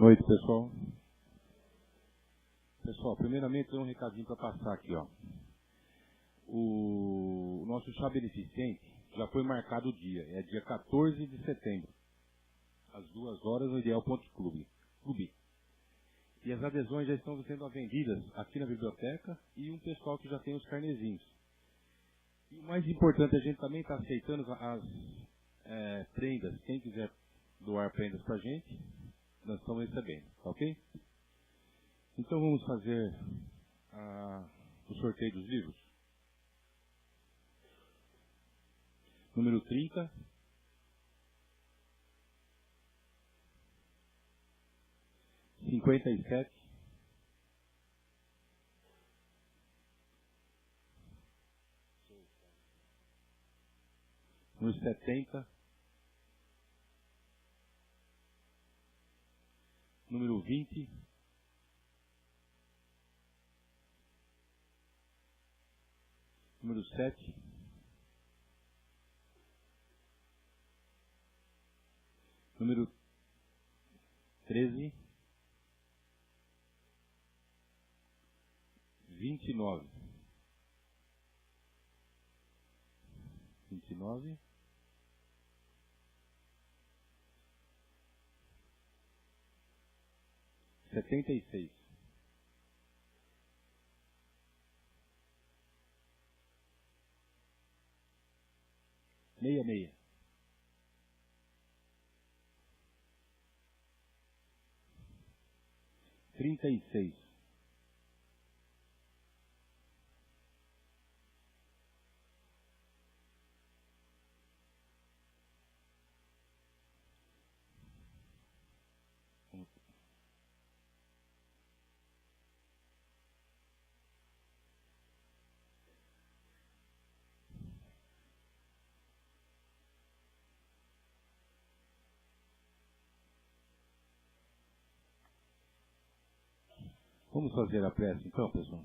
noite, pessoal. Pessoal, primeiramente tem um recadinho para passar aqui, ó. O nosso chá beneficente já foi marcado o dia, é dia 14 de setembro, às 2 horas, no Ideal Ponte Clube. E as adesões já estão sendo vendidas aqui na biblioteca e um pessoal que já tem os carnezinhos. E o mais importante, a gente também está aceitando as prendas. Quem quiser doar prendas para a gente, nós estamos recebendo, tá ok? Então vamos fazer o sorteio dos livros. Número 30. Cinquenta e sete. Número 70. Número 20. Número 7. Número 13. 29. 29. 76. 66. 36. 'Vamos fazer a prece então, pessoal?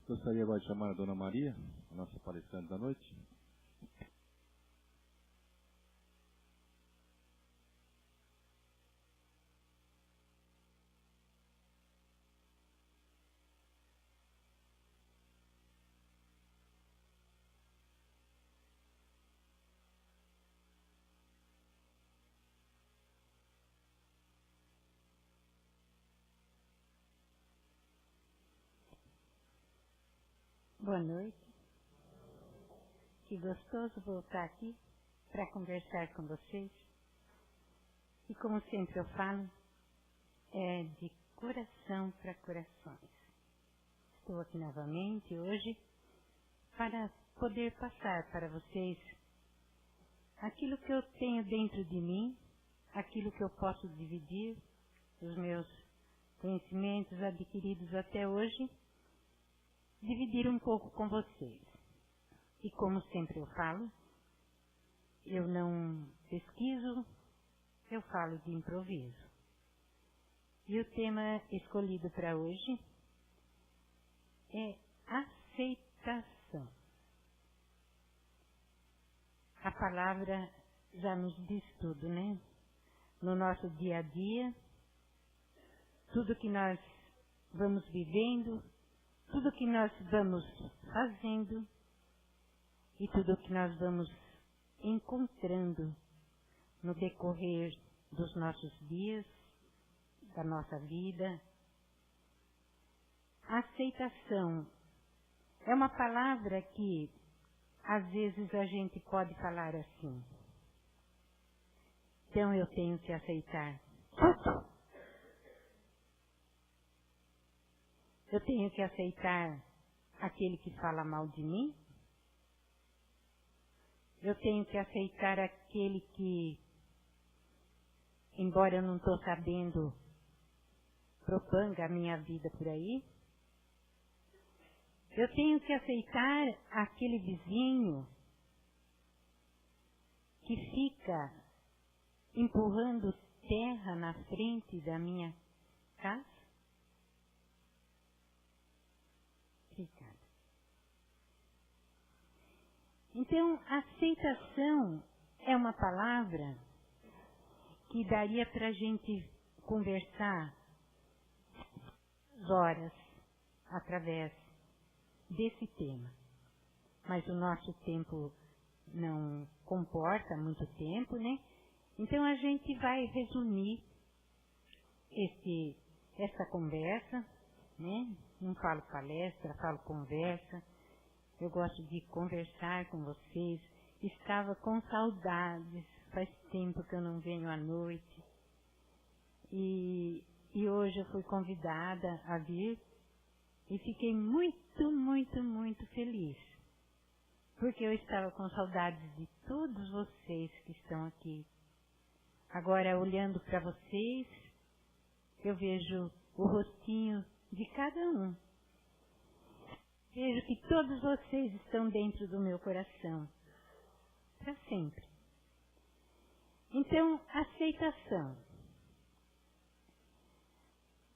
Gostaria agora de chamar a Dona Maria, a nossa palestrante da noite. Boa noite. Que gostoso voltar aqui para conversar com vocês. E como sempre eu falo, é de coração para corações. Estou aqui novamente hoje para poder passar para vocês aquilo que eu tenho dentro de mim, aquilo que eu posso dividir, os meus conhecimentos adquiridos até hoje, dividir um pouco com vocês. E como sempre eu falo, eu não pesquiso, eu falo de improviso. E o tema escolhido para hoje é aceitação. A palavra já nos diz tudo, né? No nosso dia a dia, tudo que nós vamos vivendo, tudo que nós vamos fazendo e tudo que nós vamos encontrando no decorrer dos nossos dias, da nossa vida. Aceitação é uma palavra que às vezes a gente pode falar assim. Então eu tenho que aceitar tudo. Eu tenho que aceitar aquele que fala mal de mim. Eu tenho que aceitar aquele que, embora eu não estou sabendo, propanga a minha vida por aí. Eu tenho que aceitar aquele vizinho que fica empurrando terra na frente da minha casa. Obrigada. Então, aceitação é uma palavra que daria para a gente conversar horas através desse tema. Mas o nosso tempo não comporta muito tempo, né? Então a gente vai resumir essa conversa, né? Não falo palestra, falo conversa. Eu gosto de conversar com vocês. Estava com saudades, faz tempo que eu não venho à noite. E hoje eu fui convidada a vir e fiquei muito, muito, muito feliz. Porque eu estava com saudades de todos vocês que estão aqui. Agora, olhando para vocês, eu vejo o rostinho de cada um. Vejo que todos vocês estão dentro do meu coração. Para sempre. Então, aceitação.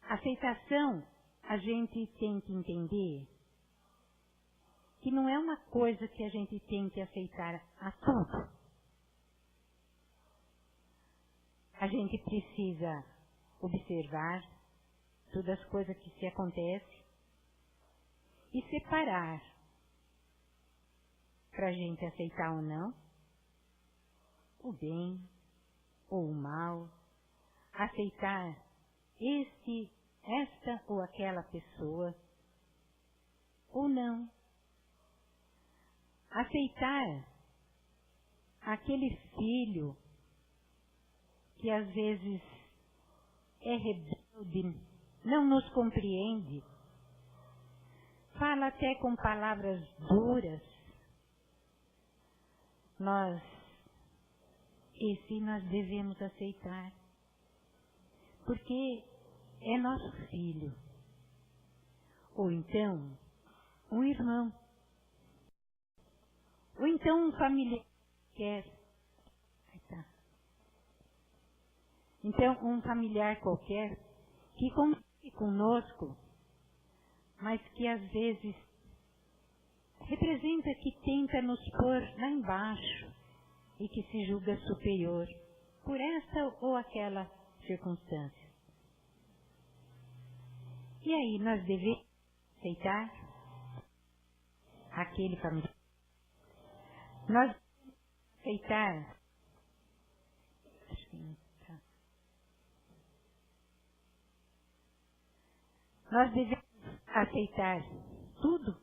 Aceitação, a gente tem que entender que não é uma coisa que a gente tem que aceitar a tudo. A gente precisa observar todas as coisas que se acontecem e separar para a gente aceitar ou não o bem ou o mal, aceitar esta ou aquela pessoa ou não. Aceitar aquele filho que às vezes é rebelde, não nos compreende, fala até com palavras duras. Nós devemos aceitar, porque é nosso filho. Ou então, um irmão. Ou então um familiar quer. Então, um familiar qualquer que convive conosco, mas que às vezes representa que tenta nos pôr lá embaixo e que se julga superior por essa ou aquela circunstância. E aí nós devemos aceitar aquele familiar. Nós devemos aceitar Nós devemos aceitar tudo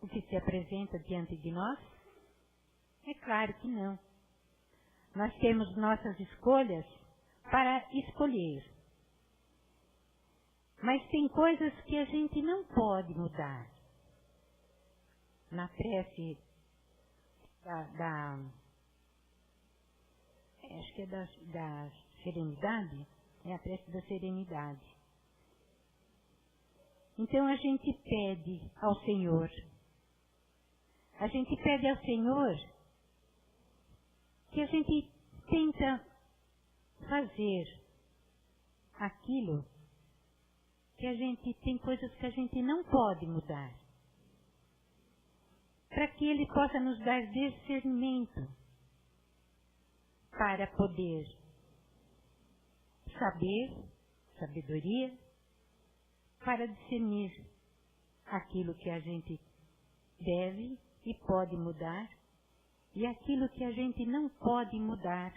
o que se apresenta diante de nós? É claro que não. Nós temos nossas escolhas para escolher. Mas tem coisas que a gente não pode mudar. na prece acho que é da serenidade, é a prece da serenidade. Então a gente pede ao Senhor, que a gente tenta fazer aquilo que a gente tem coisas que a gente não pode mudar, para que Ele possa nos dar discernimento para poder sabedoria, para discernir aquilo que a gente deve e pode mudar, e aquilo que a gente não pode mudar,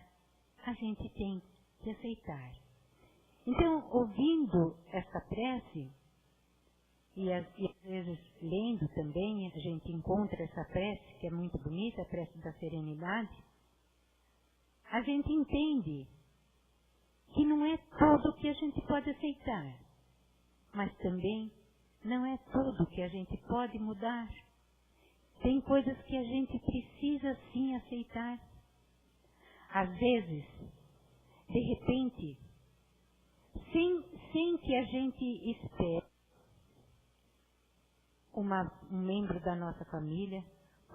a gente tem que aceitar. Então, ouvindo esta prece, e às vezes lendo também, a gente encontra essa prece, que é muito bonita, a prece da serenidade, a gente entende que não é tudo que a gente pode aceitar, mas também não é tudo que a gente pode mudar. Tem coisas que a gente precisa sim aceitar. Às vezes, de repente, sem que a gente espere, um membro da nossa família,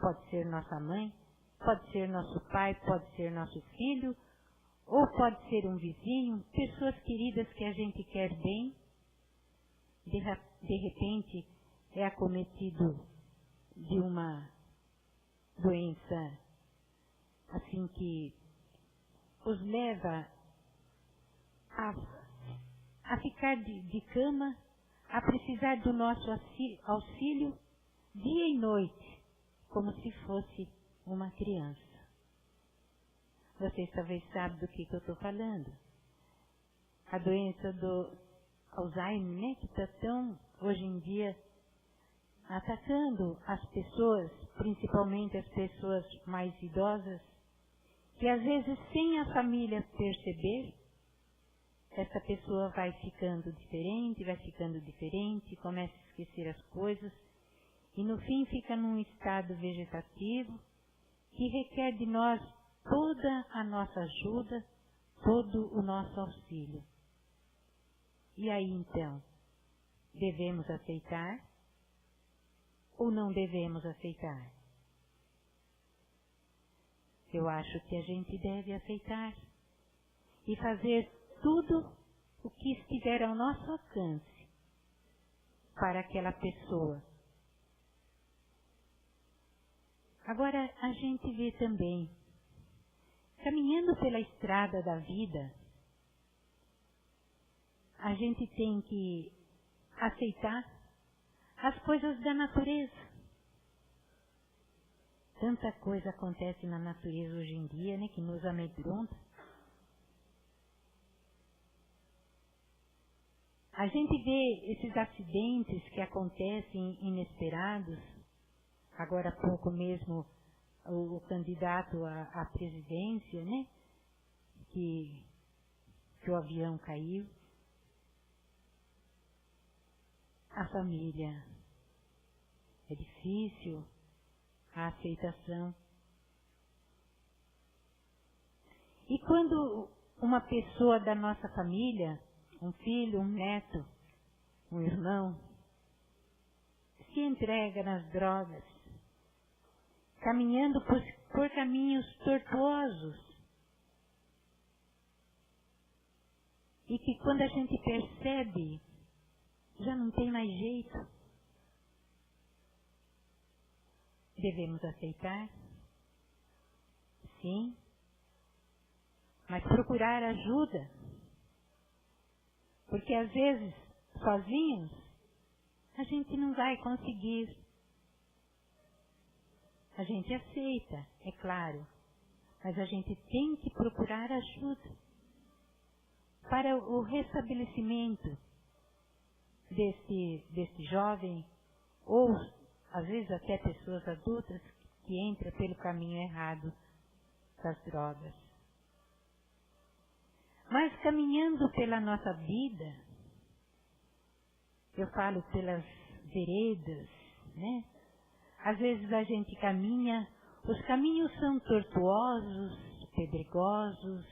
pode ser nossa mãe, pode ser nosso pai, pode ser nosso filho, ou pode ser um vizinho, pessoas queridas que a gente quer bem, de repente é acometido de uma doença assim que os leva a ficar de cama, a precisar do nosso auxílio dia e noite, como se fosse uma criança. Vocês talvez sabem do que eu estou falando. A doença do Alzheimer, né, que está tão, hoje em dia, atacando as pessoas, principalmente as pessoas mais idosas, que às vezes, sem a família perceber, essa pessoa vai ficando diferente, começa a esquecer as coisas, e no fim fica num estado vegetativo, que requer de nós toda a nossa ajuda, todo o nosso auxílio. E aí então, devemos aceitar ou não devemos aceitar? Eu acho que a gente deve aceitar e fazer tudo o que estiver ao nosso alcance para aquela pessoa. Agora, a gente vê também, caminhando pela estrada da vida, a gente tem que aceitar as coisas da natureza. Tanta coisa acontece na natureza hoje em dia, né, que nos amedronta. A gente vê esses acidentes que acontecem inesperados. Agora há pouco mesmo o candidato à presidência, né, que o avião caiu. A família é difícil, a aceitação. E quando uma pessoa da nossa família, um filho, um neto, um irmão, se entrega nas drogas, caminhando por caminhos tortuosos, e que quando a gente percebe, já não tem mais jeito, devemos aceitar? Sim, mas procurar ajuda, porque às vezes, sozinhos, a gente não vai conseguir. A gente aceita, é claro, mas a gente tem que procurar ajuda para o restabelecimento desse jovem, ou às vezes até pessoas adultas que entram pelo caminho errado das drogas. Mas caminhando pela nossa vida, eu falo pelas veredas, né? às vezes a gente caminha, os caminhos são tortuosos, pedregosos,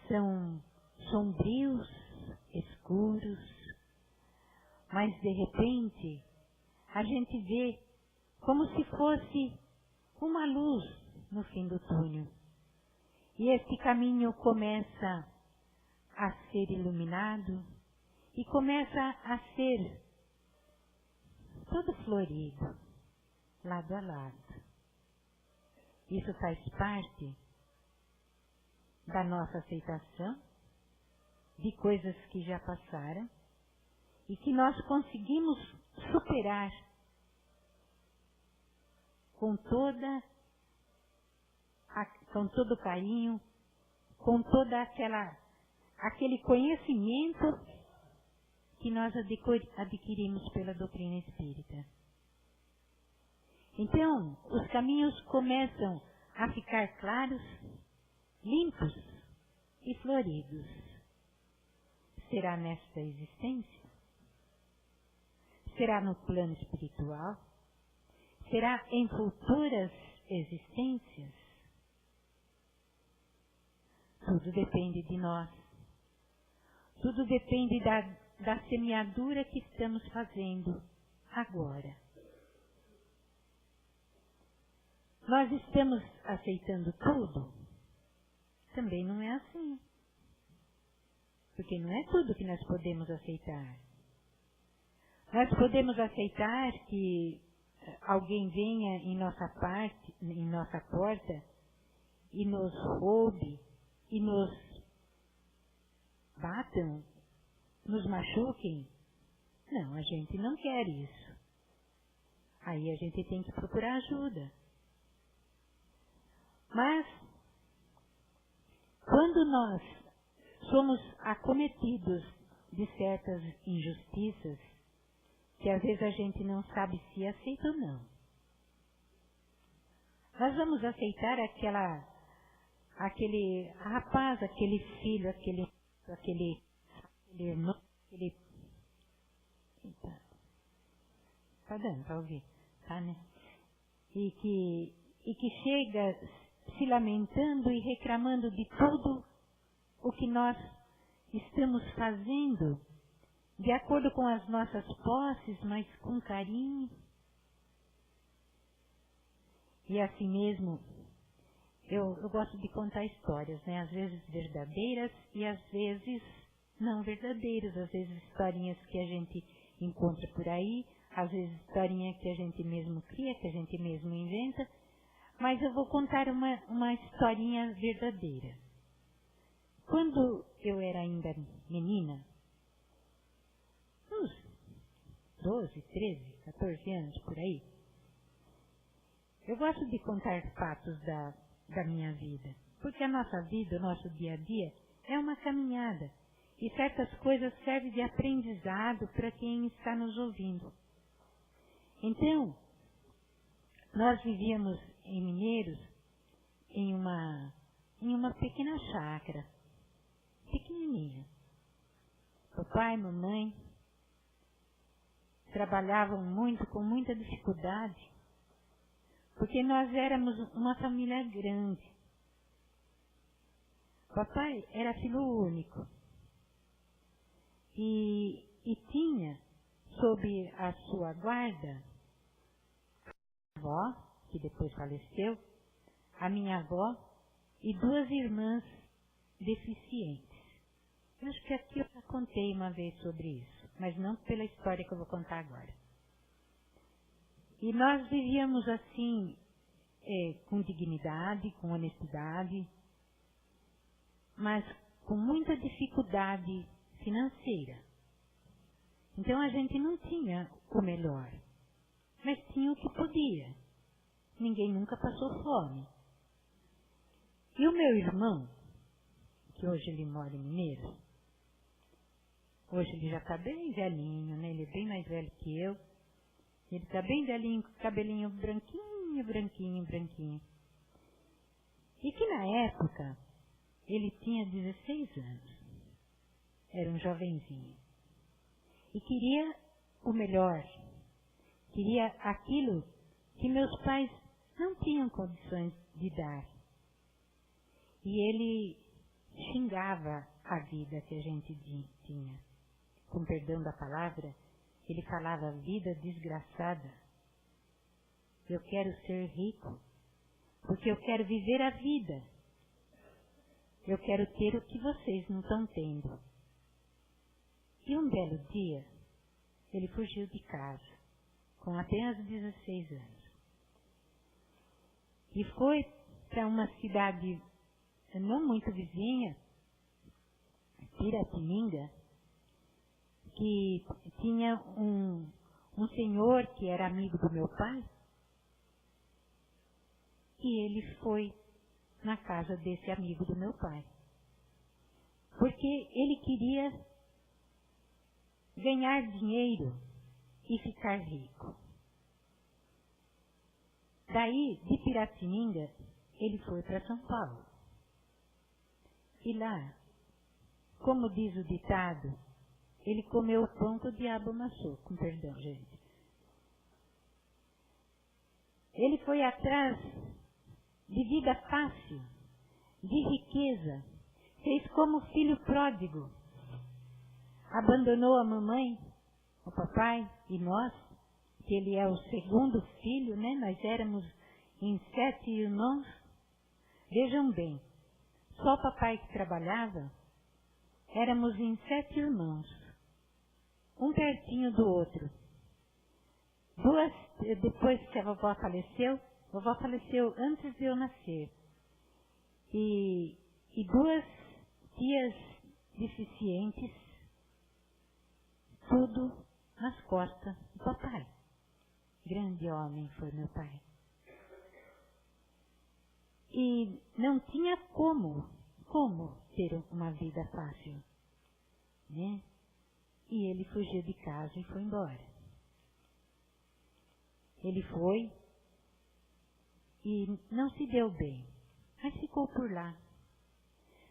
são sombrios, escuros, mas de repente a gente vê como se fosse uma luz no fim do túnel. E esse caminho começa a ser iluminado e começa a ser todo florido, lado a lado. Isso faz parte da nossa aceitação de coisas que já passaram e que nós conseguimos superar com todo o carinho, com toda aquele conhecimento que nós adquirimos pela doutrina espírita. Então, os caminhos começam a ficar claros, limpos e floridos. Será nesta existência? Será no plano espiritual? Será em futuras existências? Tudo depende de nós. Tudo depende da semeadura que estamos fazendo agora. Nós estamos aceitando tudo? Também não é assim. Porque não é tudo que nós podemos aceitar. Nós podemos aceitar que alguém venha em nossa porta, e nos roube, e nos batam, nos machuquem. Não, a gente não quer isso. Aí a gente tem que procurar ajuda. Mas, quando nós somos acometidos de certas injustiças, que às vezes a gente não sabe se aceita ou não, nós vamos aceitar aquele rapaz, aquele filho, aquele irmão, tá dando para ouvir, tá, né? E que chega se lamentando e reclamando de tudo o que nós estamos fazendo, de acordo com as nossas posses, mas com carinho. E assim mesmo, eu gosto de contar histórias, né? Às vezes verdadeiras e às vezes não verdadeiras. Às vezes historinhas que a gente encontra por aí, às vezes historinha que a gente mesmo cria, que a gente mesmo inventa. Mas eu vou contar uma historinha verdadeira. Quando eu era ainda menina, uns 12, 13, 14 anos por aí, eu gosto de contar fatos da minha vida. Porque a nossa vida, o nosso dia a dia, é uma caminhada. E certas coisas servem de aprendizado para quem está nos ouvindo. Então, nós vivíamos em Mineiros, em uma pequena chácara, pequenininha. Papai e mamãe trabalhavam muito, com muita dificuldade, porque nós éramos uma família grande. Papai era filho único e tinha sob a sua guarda a avó, que depois faleceu, a minha avó e 2 irmãs deficientes. Eu acho que aqui eu já contei uma vez sobre isso, mas não pela história que eu vou contar agora. E nós vivíamos assim, com dignidade, com honestidade, mas com muita dificuldade financeira. Então a gente não tinha o melhor, mas tinha o que podia. Ninguém nunca passou fome. E o meu irmão, que hoje ele mora em Mineiros, hoje ele já está bem velhinho, né? Ele é bem mais velho que eu. Ele está bem velhinho, com o cabelinho branquinho, branquinho, branquinho. E que na época, ele tinha 16 anos. Era um jovenzinho. E queria o melhor. queria aquilo que meus pais não tinham condições de dar. E ele xingava a vida que a gente tinha. Com perdão da palavra, ele falava: vida desgraçada. Eu quero ser rico, porque eu quero viver a vida. Eu quero ter o que vocês não estão tendo. E um belo dia, ele fugiu de casa, com apenas 16 anos. E foi para uma cidade não muito vizinha, Piratininga, que tinha um senhor que era amigo do meu pai, e ele foi na casa desse amigo do meu pai. Porque ele queria ganhar dinheiro e ficar rico. Daí, de Piratininga, ele foi para São Paulo. E lá, como diz o ditado, ele comeu o pão que o diabo amassou, com perdão, gente. Ele foi atrás de vida fácil, de riqueza, fez como filho pródigo. Abandonou a mamãe, o papai e nós, que ele é o segundo filho, né? Nós éramos em 7 irmãos. Vejam bem, só o papai que trabalhava, éramos em 7 irmãos, um pertinho do outro. Depois que a vovó faleceu antes de eu nascer. E 2 tias deficientes, tudo nas costas do papai. Grande homem foi meu pai. E não tinha como ter uma vida fácil, né? E ele fugiu de casa e foi embora. Ele foi e não se deu bem, mas ficou por lá.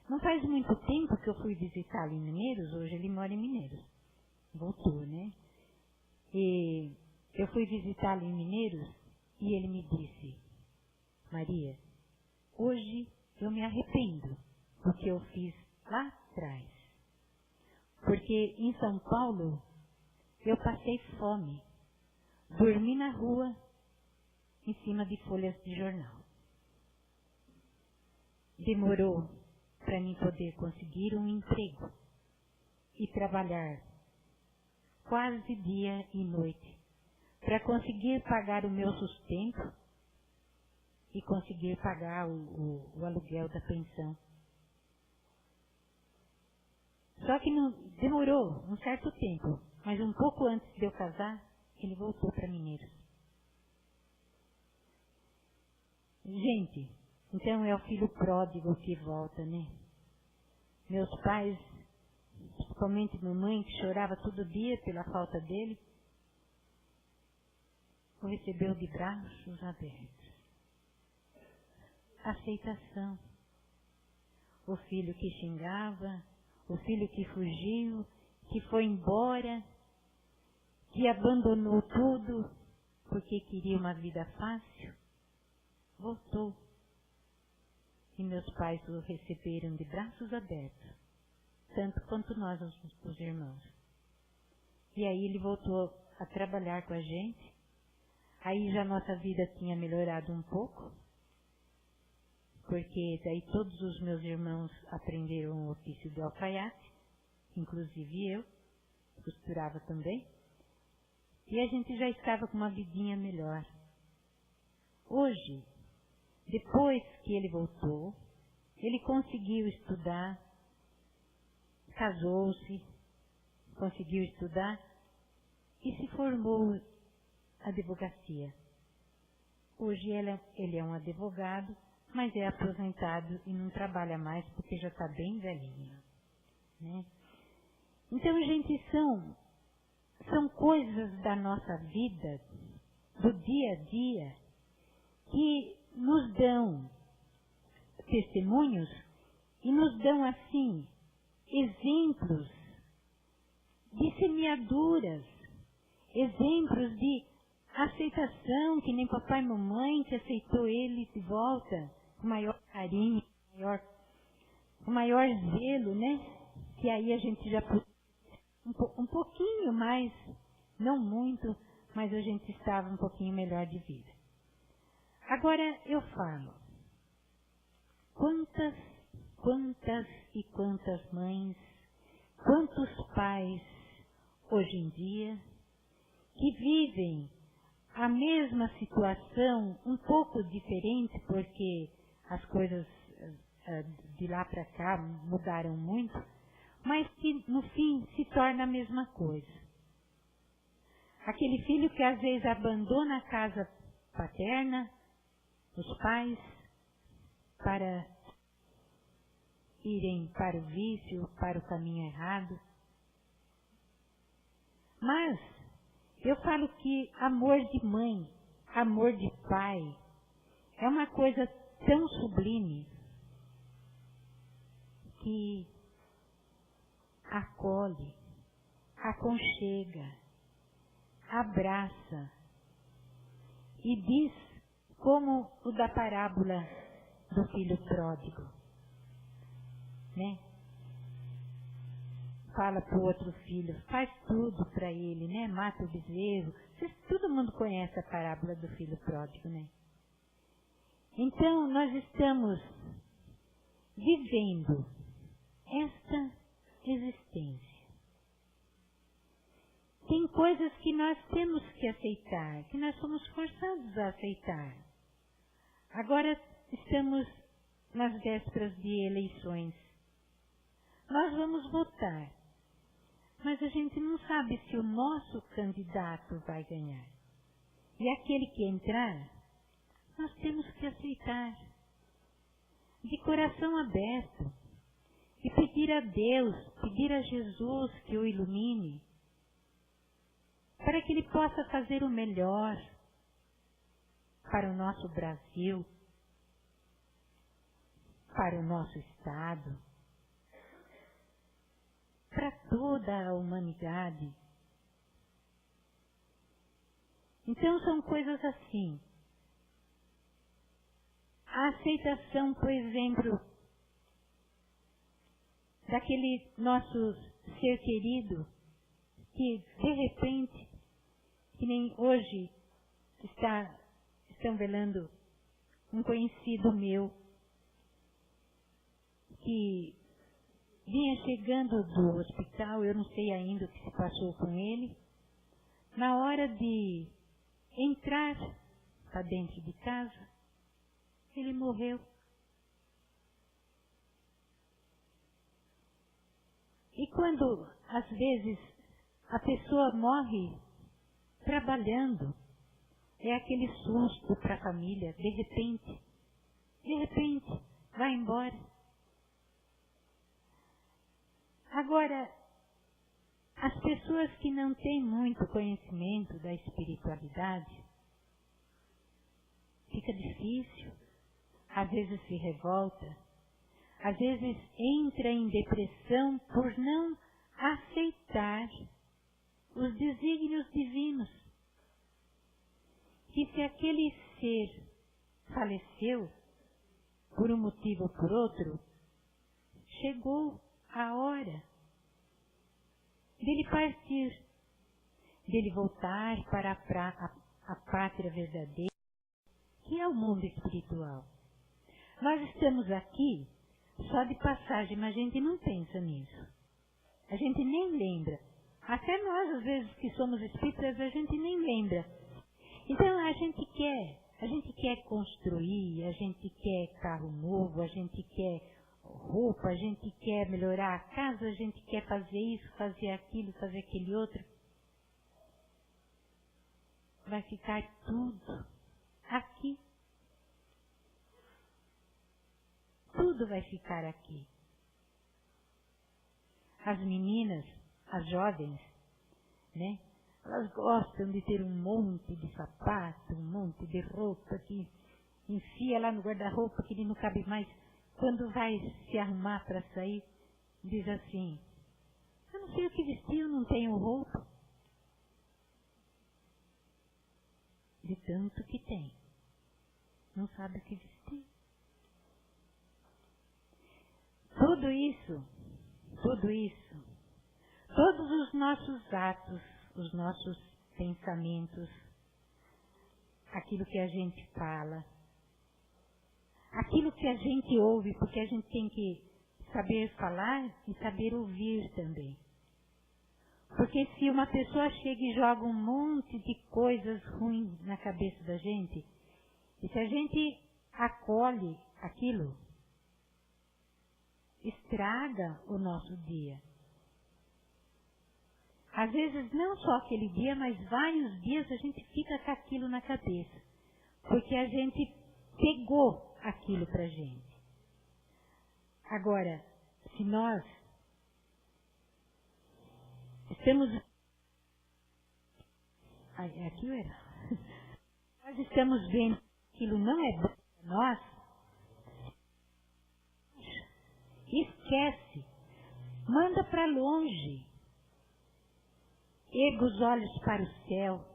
Não faz muito tempo que eu fui visitá-lo em Mineiros, hoje ele mora em Mineiros. Voltou, né? E eu fui visitá-lo em Mineiros e ele me disse: Maria, hoje eu me arrependo do que eu fiz lá atrás. Porque em São Paulo eu passei fome. Dormi na rua, em cima de folhas de jornal. Demorou para mim poder conseguir um emprego e trabalhar quase dia e noite para conseguir pagar o meu sustento e conseguir pagar o aluguel da pensão. Só que não demorou um certo tempo, mas um pouco antes de eu casar, ele voltou para Mineiros. Gente, então é o filho pródigo que volta, né? Meus pais, principalmente mamãe, que chorava todo dia pela falta dele, o recebeu de braços abertos. Aceitação. O filho que xingava, o filho que fugiu, que foi embora, que abandonou tudo porque queria uma vida fácil, voltou. E meus pais o receberam de braços abertos, tanto quanto nós, os irmãos. E aí ele voltou a trabalhar com a gente. Aí já nossa vida tinha melhorado um pouco, porque daí todos os meus irmãos aprenderam o ofício de alfaiate, inclusive eu, costurava também. E a gente já estava com uma vidinha melhor. Hoje, depois que ele voltou, ele conseguiu estudar, casou-se, conseguiu estudar e se formou em advocacia. Hoje ele é um advogado, mas é aposentado e não trabalha mais porque já está bem velhinho, né? Então, gente, são coisas da nossa vida, do dia a dia, que nos dão testemunhos e nos dão, assim, exemplos de semeaduras, exemplos de A aceitação, que nem papai e mamãe que aceitou ele de volta, com maior carinho, com maior zelo, né? Que aí a gente já um pouquinho mais, não muito, mas a gente estava um pouquinho melhor de vida. Agora eu falo, quantas e quantas mães, quantos pais hoje em dia que vivem a mesma situação, um pouco diferente, porque as coisas de lá para cá mudaram muito, mas que no fim se torna a mesma coisa. Aquele filho que às vezes abandona a casa paterna, os pais, para irem para o vício, para o caminho errado. Mas eu falo que amor de mãe, amor de pai, é uma coisa tão sublime que acolhe, aconchega, abraça e diz como o da parábola do filho pródigo, né? Fala para o outro filho, faz tudo para ele, né? Mata o bezerro. Todo mundo conhece a parábola do filho pródigo, né? Então, nós estamos vivendo esta existência. Tem coisas que nós temos que aceitar, que nós somos forçados a aceitar. Agora estamos nas vésperas de eleições. Nós vamos votar, mas a gente não sabe se o nosso candidato vai ganhar. E aquele que entrar, nós temos que aceitar, de coração aberto, e pedir a Deus, pedir a Jesus que o ilumine, para que Ele possa fazer o melhor para o nosso Brasil, para o nosso Estado, para toda a humanidade. Então são coisas assim. A aceitação, por exemplo, daquele nosso ser querido, que de repente, que nem hoje estão velando um conhecido meu, que vinha chegando do hospital, eu não sei ainda o que se passou com ele. Na hora de entrar para dentro de casa, ele morreu. E quando, às vezes, a pessoa morre trabalhando, é aquele susto para a família, de repente, vai embora. Agora, as pessoas que não têm muito conhecimento da espiritualidade, fica difícil, às vezes se revolta, às vezes entra em depressão por não aceitar os desígnios divinos. Que se aquele ser faleceu, por um motivo ou por outro, chegou a hora dele partir, dele voltar para a pátria verdadeira, que é o mundo espiritual. Nós estamos aqui só de passagem, mas a gente não pensa nisso. A gente nem lembra. Até nós, às vezes, que somos espíritas, a gente nem lembra. Então, a gente quer construir, a gente quer carro novo, a gente quer roupa, a gente quer melhorar a casa, a gente quer fazer isso, fazer aquilo, fazer aquele outro. Vai ficar tudo aqui. Tudo vai ficar aqui. As meninas, as jovens, né? Elas gostam de ter um monte de sapato, um monte de roupa que enfia lá no guarda-roupa que ele não cabe mais. Quando vai se arrumar para sair, diz assim, eu não sei o que vestir, eu não tenho roupa. de tanto que tem. Não sabe o que vestir. Tudo isso, todos os nossos atos, os nossos pensamentos, aquilo que a gente fala, aquilo que a gente ouve, porque a gente tem que saber falar e saber ouvir também. Porque se uma pessoa chega e joga um monte de coisas ruins na cabeça da gente, e se a gente acolhe aquilo, estraga o nosso dia. Às vezes não só aquele dia, mas vários dias a gente fica com aquilo na cabeça. Porque a gente pegou aquilo pra gente. Agora, se nós estamos... Aqui era. Nós estamos vendo que aquilo não é bom para nós, esquece. Manda para longe. Erga os olhos para o céu.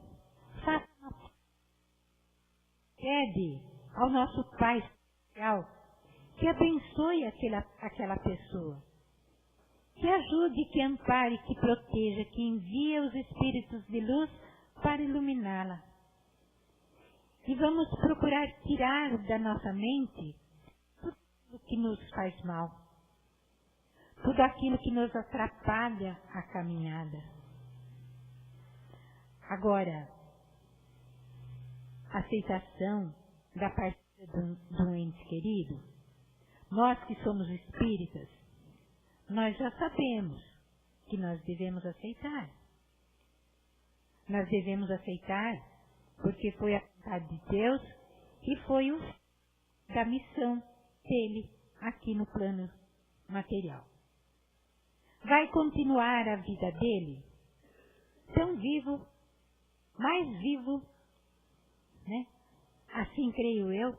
Pede ao nosso Pai Celestial que abençoe aquela pessoa. Que ajude, que ampare, que proteja, que envie os espíritos de luz para iluminá-la. E vamos procurar tirar da nossa mente tudo aquilo que nos faz mal. Tudo aquilo que nos atrapalha a caminhada. Agora, aceitação da partida de um ente querido. Nós que somos espíritas, nós já sabemos que nós devemos aceitar. Nós devemos aceitar porque foi a vontade de Deus e foi da missão dele aqui no plano material. Vai continuar a vida dele tão vivo, mais vivo, né? Assim creio eu,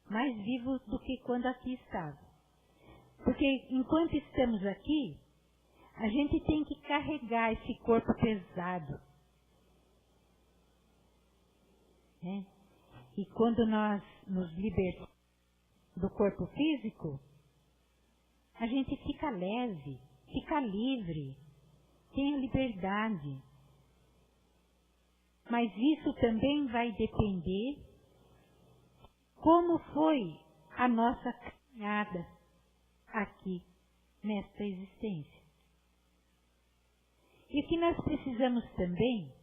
mais vivo do que quando aqui estava. Porque enquanto estamos aqui, a gente tem que carregar esse corpo pesado. Né? E quando nós nos libertamos do corpo físico, a gente fica leve, fica livre, tem a liberdade. Mas isso também vai depender como foi a nossa caminhada aqui, nesta existência. E o que nós precisamos também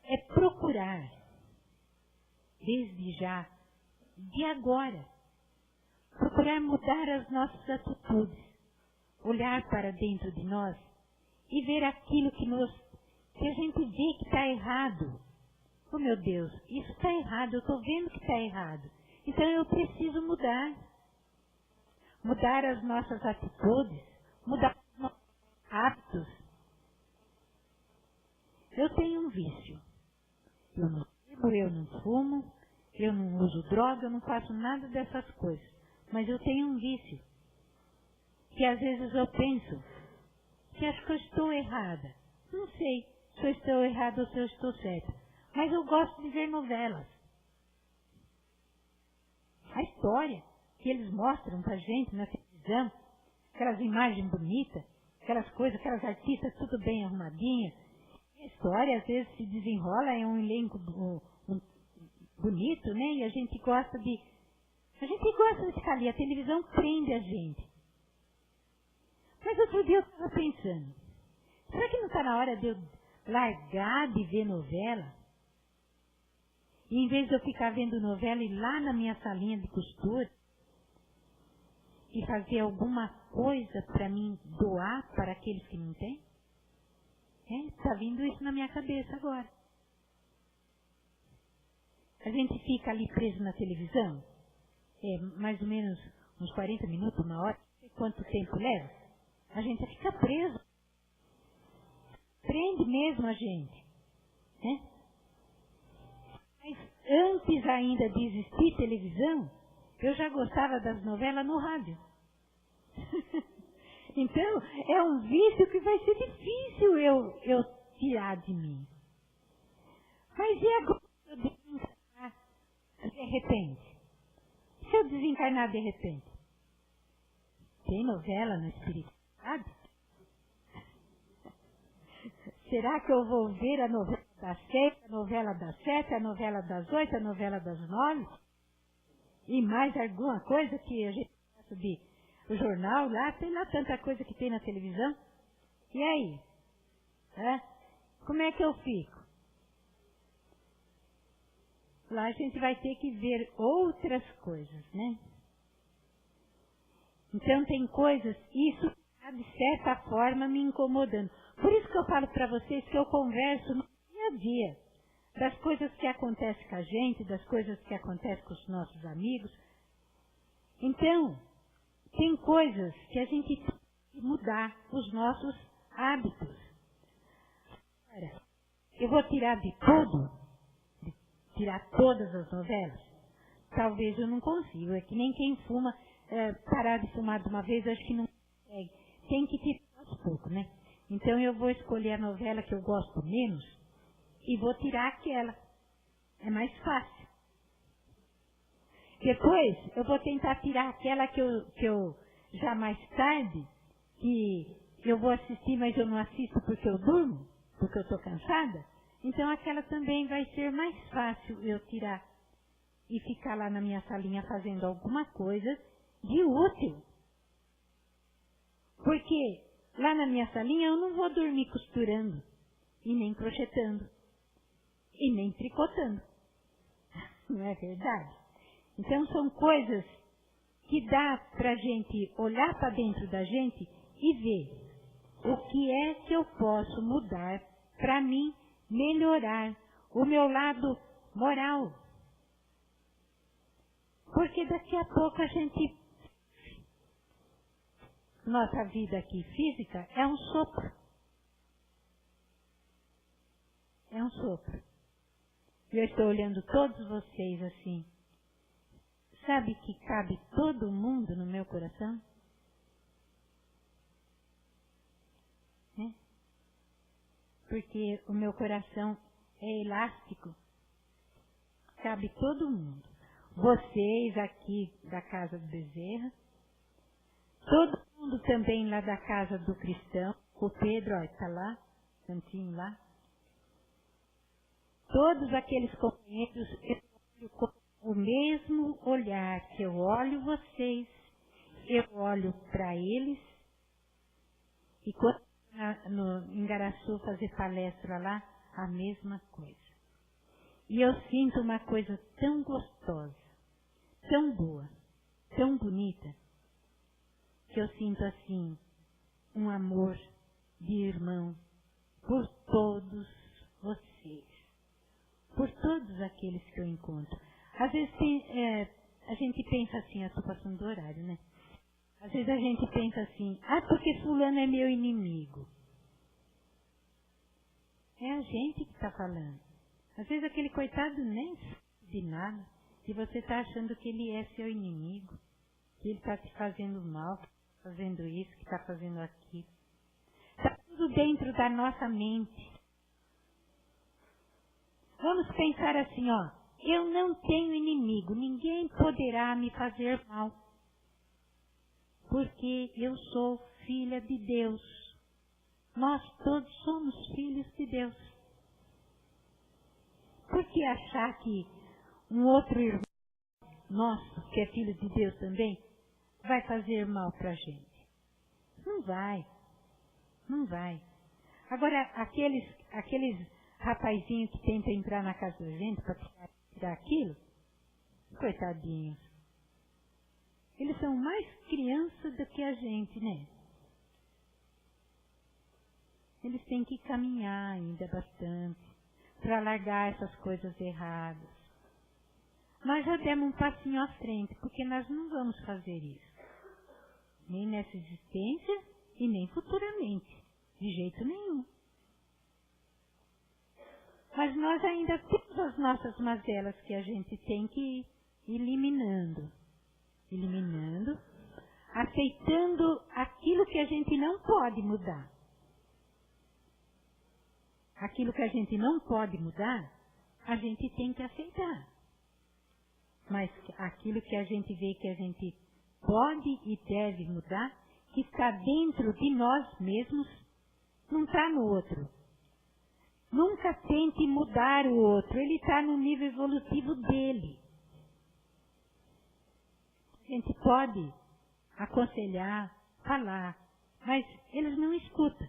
é procurar, desde já, de agora, procurar mudar as nossas atitudes, olhar para dentro de nós e ver aquilo que a gente vê que está errado. Oh meu Deus, isso está errado, eu estou vendo que está errado. Então eu preciso mudar. Mudar as nossas atitudes, mudar os nossos hábitos. Eu tenho um vício. Eu não bebo, eu não fumo, eu não uso droga, eu não faço nada dessas coisas. Mas eu tenho um vício. Que às vezes eu penso que acho que eu estou errada. Não sei se eu estou errada ou se eu estou certa. Mas eu gosto de ver novelas. A história que eles mostram pra gente na televisão, aquelas imagens bonitas, aquelas coisas, aquelas artistas tudo bem arrumadinhas. A história às vezes se desenrola, é um elenco bonito, né? E a gente gosta de ficar ali, a televisão prende a gente. Mas outro dia eu estava pensando, será que não está na hora de eu largar de ver novela? E em vez de eu ficar vendo novela, ir lá na minha salinha de costura e fazer alguma coisa para mim doar para aqueles que não têm? Está vindo isso na minha cabeça agora. A gente fica ali preso na televisão, mais ou menos uns 40 minutos, uma hora, quanto tempo leva? A gente fica preso. Prende mesmo a gente. Né? Mas antes ainda de existir televisão, eu já gostava das novelas no rádio. Então, é um vício que vai ser difícil eu tirar de mim. Mas e agora? Eu dei um de repente? Se eu desencarnar de repente? Tem novela no Espírito, sabe? Será que eu vou ver a novela das 6, a novela das 7, a novela das 8, a novela das 9? E mais alguma coisa que a gente vai subir o jornal lá, tem lá tanta coisa que tem na televisão. E aí? Como é que eu fico? Lá a gente vai ter que ver outras coisas, né? Então tem coisas, isso está de certa forma me incomodando. Por isso que eu falo para vocês que eu converso no dia a dia, das coisas que acontecem com a gente, das coisas que acontecem com os nossos amigos. Então, tem coisas que a gente tem que mudar os nossos hábitos. Agora, eu vou tirar de tudo, tirar todas as novelas? Talvez eu não consiga. É que nem quem fuma, parar de fumar de uma vez, acho que não consegue. Tem que tirar aos poucos, né? Então eu vou escolher a novela que eu gosto menos e vou tirar aquela. É mais fácil. Depois eu vou tentar tirar aquela que eu já mais tarde, que eu vou assistir, mas eu não assisto porque eu durmo, porque eu estou cansada. Então aquela também vai ser mais fácil eu tirar e ficar lá na minha salinha fazendo alguma coisa de útil. Porque lá na minha salinha eu não vou dormir costurando, e nem crochetando, e nem tricotando. Não é verdade? Então são coisas que dá para a gente olhar para dentro da gente e ver o que é que eu posso mudar para mim melhorar o meu lado moral. Porque daqui a pouco a gente... Nossa vida aqui física é um sopro. É um sopro. Eu estou olhando todos vocês assim. Sabe que cabe todo mundo no meu coração? Né? Porque o meu coração é elástico. Cabe todo mundo. Vocês aqui da Casa do Bezerra. Todo mundo também lá da Casa do Cristão. O Pedro, ó, está lá, cantinho lá. Todos aqueles companheiros, eu olho com o mesmo olhar que eu olho vocês, eu olho para eles. E quando em Garaçu fazer palestra lá, a mesma coisa. E eu sinto uma coisa tão gostosa, tão boa, tão bonita, que eu sinto assim, um amor de irmão por todos vocês, por todos aqueles que eu encontro. Às vezes a gente pensa assim, eu estou passando do horário, né? Às vezes a gente pensa assim, porque fulano é meu inimigo. É a gente que está falando. Às vezes aquele coitado nem sabe de nada, e você está achando que ele é seu inimigo, que ele está te fazendo mal, que está fazendo isso, que está fazendo aquilo. Está tudo dentro da nossa mente. Vamos pensar assim, ó, eu não tenho inimigo, ninguém poderá me fazer mal, porque eu sou filha de Deus. Nós todos somos filhos de Deus. Por que achar que um outro irmão nosso, que é filho de Deus também, vai fazer mal para a gente? Não vai. Não vai. Agora, aqueles rapazinhos que tentam entrar na casa da gente para tirar aquilo, coitadinhos. Eles são mais crianças do que a gente, né? Eles têm que caminhar ainda bastante para largar essas coisas erradas. Nós já demos um passinho à frente, porque nós não vamos fazer isso. Nem nessa existência e nem futuramente. De jeito nenhum. Mas nós ainda temos as nossas mazelas que a gente tem que ir eliminando. Eliminando, aceitando aquilo que a gente não pode mudar. Aquilo que a gente não pode mudar, a gente tem que aceitar. mas aquilo que a gente vê que a gente pode e deve mudar, que está dentro de nós mesmos, não está no outro. Nunca tente mudar o outro, ele está no nível evolutivo dele. A gente pode aconselhar, falar, mas eles não escutam.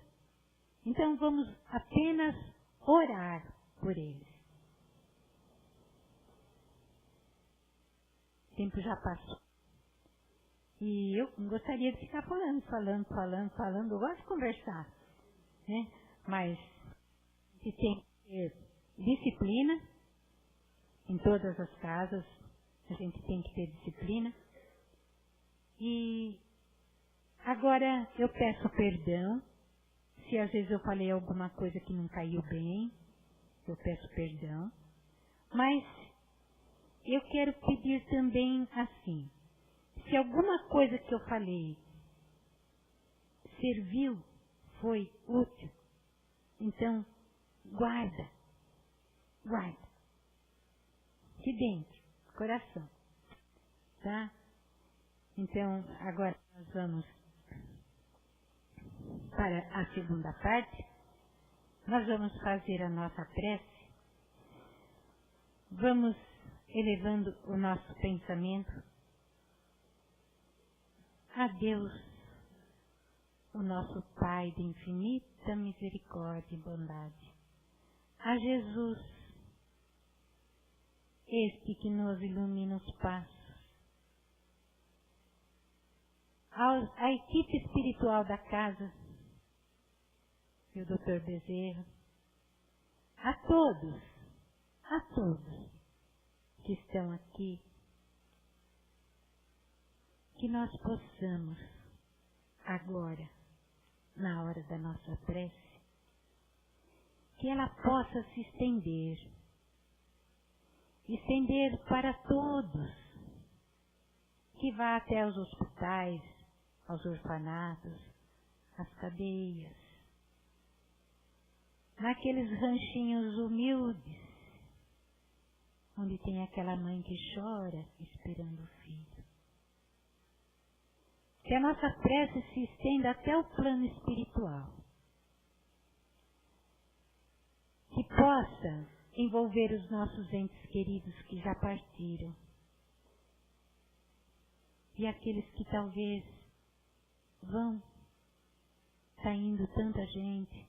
Então vamos apenas orar por eles. O tempo já passou. E eu gostaria de ficar falando. Eu gosto de conversar, né? Mas se tem que ter disciplina em todas as casas, a gente tem que ter disciplina. E agora eu peço perdão, se às vezes eu falei alguma coisa que não caiu bem, eu peço perdão. Mas eu quero pedir também assim, se alguma coisa que eu falei serviu, foi útil, então guarda aqui dentro, coração, tá? Então, agora nós vamos para a segunda parte. Nós vamos fazer a nossa prece. Vamos elevando o nosso pensamento a Deus, o nosso Pai de infinita misericórdia e bondade. A Jesus, este que nos ilumina os passos. A equipe espiritual da casa, e o Dr. Bezerra, a todos que estão aqui, que nós possamos agora, na hora da nossa prece, que ela possa se estender para todos, que vá até os hospitais, aos orfanatos, às cadeias, naqueles ranchinhos humildes, onde tem aquela mãe que chora esperando o filho. Que a nossa prece se estenda até o plano espiritual. Que possa envolver os nossos entes queridos que já partiram. E aqueles que talvez vão, saindo tanta gente.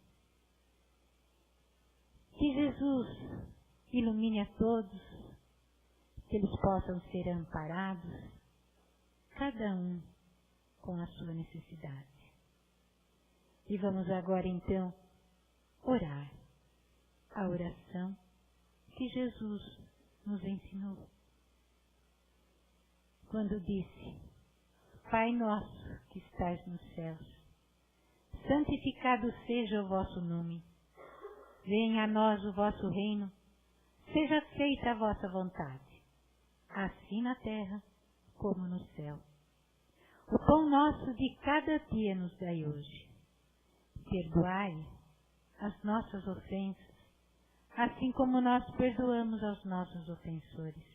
Que Jesus ilumine a todos, que eles possam ser amparados, cada um com a sua necessidade. E vamos agora então orar a oração que Jesus nos ensinou. Quando disse: Pai nosso que estais nos céus, santificado seja o vosso nome. Venha a nós o vosso reino, seja feita a vossa vontade, assim na terra como no céu. O pão nosso de cada dia nos dai hoje. Perdoai as nossas ofensas, assim como nós perdoamos aos nossos ofensores.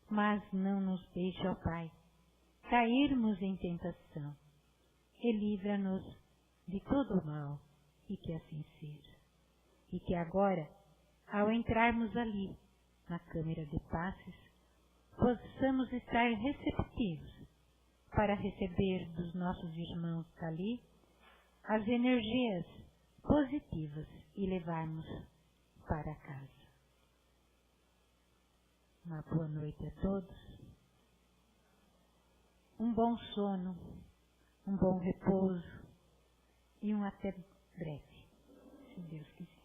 Mas não nos deixe, ó Pai, cairmos em tentação, e livra-nos de todo o mal, e que assim seja. E que agora, ao entrarmos ali, na câmara de passes, possamos estar receptivos para receber dos nossos irmãos dali as energias positivas e levarmos para casa. Uma boa noite a todos. Um bom sono, um bom repouso e um até breve, se Deus quiser.